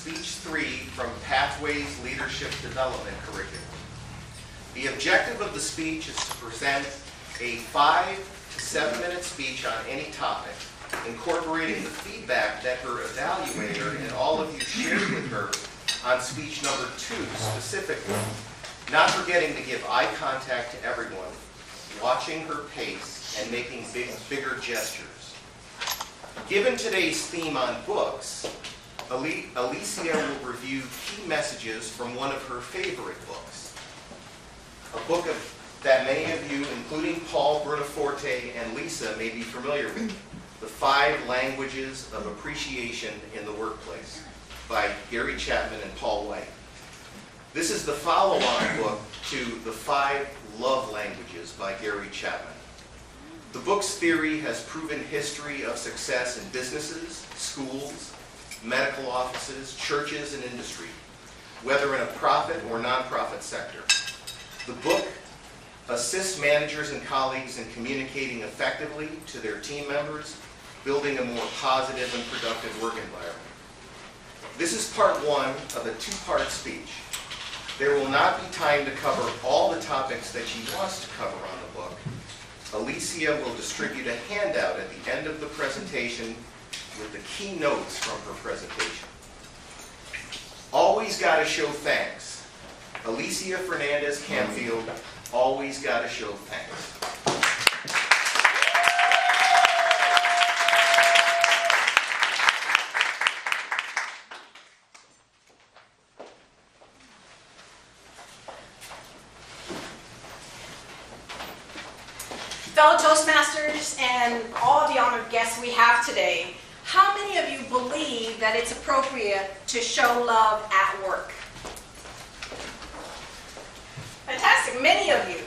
Speech 3 from Pathways Leadership Development Curriculum. The objective of the speech is to present a 5 to 7 minute speech on any topic, incorporating the feedback that her evaluator and all of you shared with her on speech number 2 specifically, not forgetting to give eye contact to everyone, watching her pace, and making bigger gestures. Given today's theme on books, Alicia will review key messages from one of her favorite books, a book that many of you, including Paul, Brunaforte, and Lisa, may be familiar with, The 5 Languages of Appreciation in the Workplace by Gary Chapman and Paul White. This is the follow-on book to The 5 Love Languages by Gary Chapman. The book's theory has proven history of success in businesses, schools, medical offices, churches, and industry, whether in a profit or nonprofit sector. The book assists managers and colleagues in communicating effectively to their team members, building a more positive and productive work environment. This is part 1 of a 2-part speech. There will not be time to cover all the topics that she wants to cover on the book. Alicia will distribute a handout at the end of the presentation with the key notes from her presentation. Always gotta show thanks. Alicia Fernandez Camfield, always gotta show thanks. Fellow Toastmasters and all the honored guests we have today, how many of you believe that it's appropriate to show love at work? Fantastic, many of you.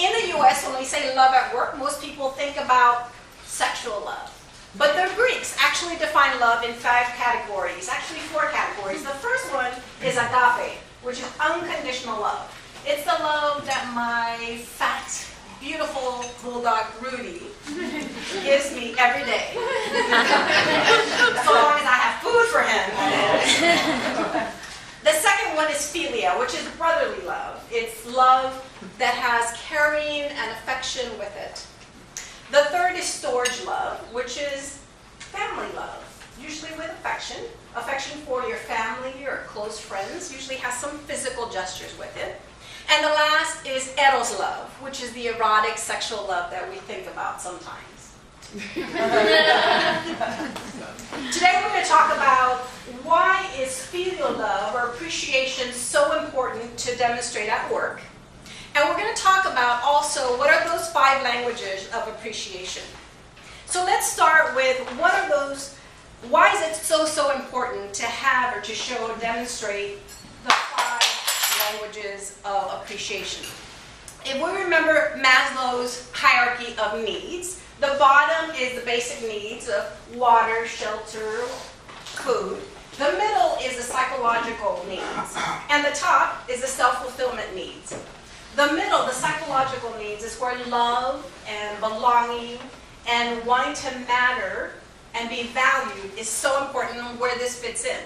In the U.S., when we say love at work, most people think about sexual love. But the Greeks actually define love in 5 categories, actually 4 categories. The first one is agape, which is unconditional love. It's the love that my fat, beautiful bulldog Rudy gives me every day. So long as I have food for him. The second one is philia, which is brotherly love. It's love that has caring and affection with it. The third is storge love, which is family love, usually with affection. Affection for your family or close friends, usually has some physical gestures with it. And the last is eros love, which is the erotic sexual love that we think about sometimes. Today we're going to talk about why is filial love or appreciation so important to demonstrate at work. And we're going to talk about also what are those 5 languages of appreciation. So let's start with what are those, why is it so important to have or to show or demonstrate the 5 languages of appreciation. If we remember Maslow's hierarchy of needs, the bottom is the basic needs of water, shelter, food. The middle is the psychological needs. And the top is the self-fulfillment needs. The middle, the psychological needs, is where love and belonging and wanting to matter and be valued is so important and where this fits in.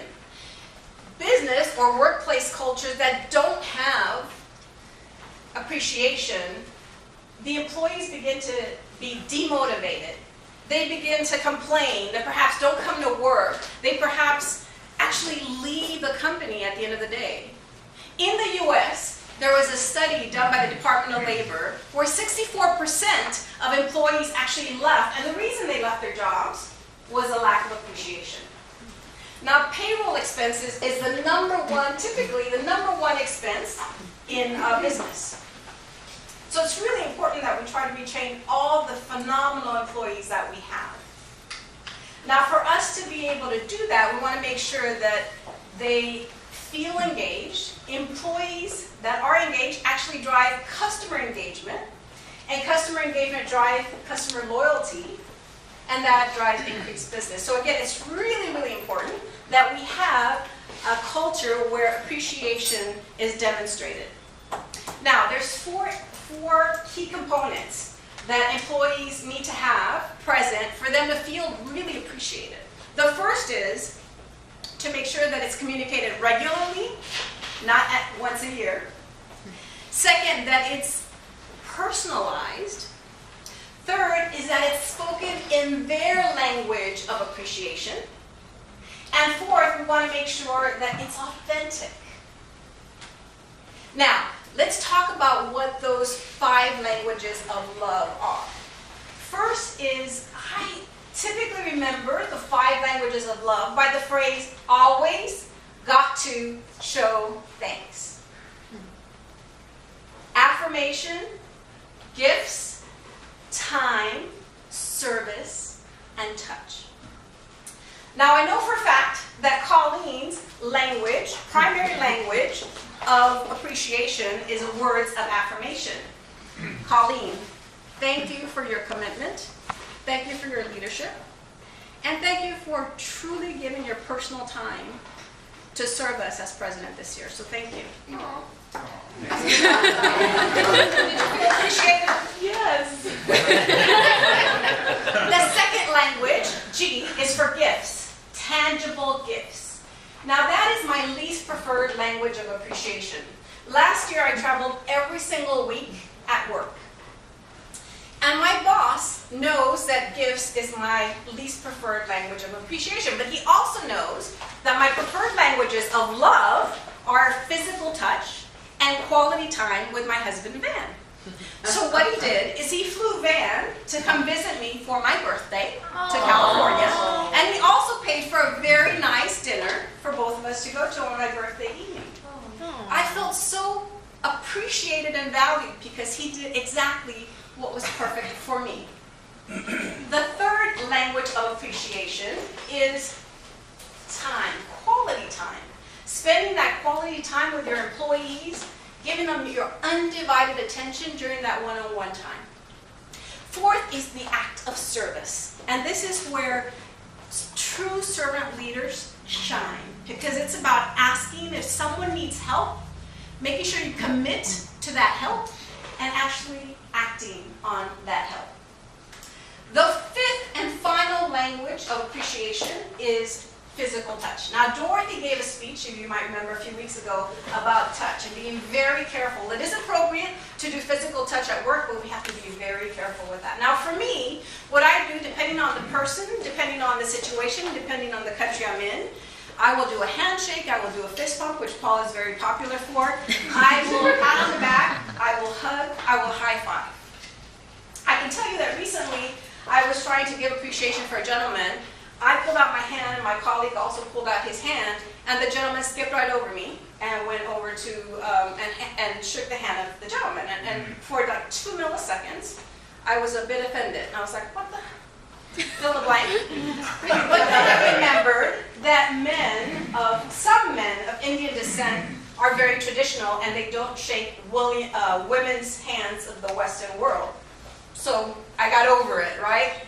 Business or workplace cultures that don't have appreciation, the employees begin to be demotivated. They begin to complain. They perhaps don't come to work. They perhaps actually leave the company at the end of the day. In the U.S., there was a study done by the Department of Labor where 64% of employees actually left, and the reason they left their jobs was a lack of appreciation. Now, payroll expenses is the typically the number one expense in a business. So it's really important that we try to retain all the phenomenal employees that we have. Now, for us to be able to do that, we want to make sure that they feel engaged. Employees that are engaged actually drive customer engagement, and customer engagement drives customer loyalty, and that drives increased business. So again, it's really, really important that we have a culture where appreciation is demonstrated. Now, there's four key components that employees need to have present for them to feel really appreciated. The first is to make sure that it's communicated regularly, not at once a year. Second, that it's personalized. Third is that it's spoken in their language of appreciation. And fourth, we want to make sure that it's authentic. Now, let's talk about what those 5 languages of love are. First is, I typically remember the 5 languages of love by the phrase, always got to show thanks. Affirmation, gifts, time, service, and touch. Now, I know for a fact that Colleen's language, primary language of appreciation, is words of affirmation. Colleen, thank you for your commitment. Thank you for your leadership. And thank you for truly giving your personal time to serve us as president this year. So thank you. Did you appreciate it? Yes. The second language, G, is for gifts, tangible gifts. Now that is my least preferred language of appreciation. Last year I traveled every single week at work. And my boss knows that gifts is my least preferred language of appreciation, but he also knows that my preferred languages of love are physical touch and quality time with my husband, Van. So what he did is he flew Van to come visit me for my birthday to California, and he also paid for a very nice dinner for both of us to go to on my birthday evening. I felt so appreciated and valued because he did exactly what was perfect for me. The third language of appreciation is time, quality time. Spending that quality time with your employees, giving them your undivided attention during that one-on-one time. Fourth is the act of service. And this is where true servant leaders shine, because it's about asking if someone needs help, making sure you commit to that help, and actually acting on that help. The fifth and final language of appreciation is physical touch. Now, Dorothy gave a speech, if you might remember, a few weeks ago about touch and being very careful. It is appropriate to do physical touch at work, but we have to be very careful with that. Now, for me, what I do, depending on the person, depending on the situation, depending on the country I'm in, I will do a handshake, I will do a fist bump, which Paul is very popular for. I will pat on the back, I will hug, I will high five. I can tell you that recently I was trying to give appreciation for a gentleman. I pulled out my hand, and my colleague also pulled out his hand, and the gentleman skipped right over me and went over to and shook the hand of the gentleman. And for like 2 milliseconds, I was a bit offended. And I was like, what the? Fill the blank. But then I remembered that some men of Indian descent are very traditional, and they don't shake women's hands of the Western world. So I got over it, right?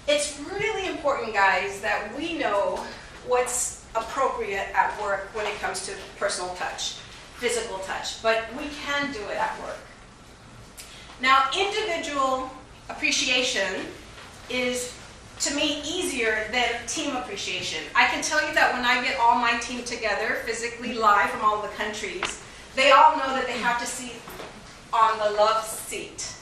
It's really important, guys, that we know what's appropriate at work when it comes to personal touch, physical touch, but we can do it at work. Now, individual appreciation is, to me, easier than team appreciation. I can tell you that when I get all my team together, physically live from all the countries, they all know that they have to sit on the love seat.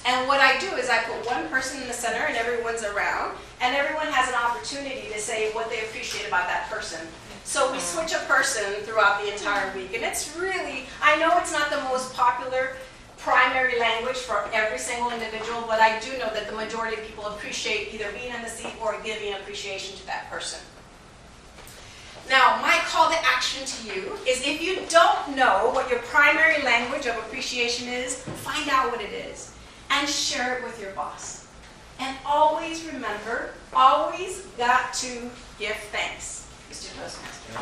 And what I do is I put one person in the center and everyone's around, and everyone has an opportunity to say what they appreciate about that person. So we switch a person throughout the entire week, and it's really, I know it's not the most popular primary language for every single individual, but I do know that the majority of people appreciate either being in the seat or giving appreciation to that person. Now, my call to action to you is, if you don't know what your primary language of appreciation is, find out what it is and share it with your boss. And always remember, always got to give thanks. Mr. Postmaster.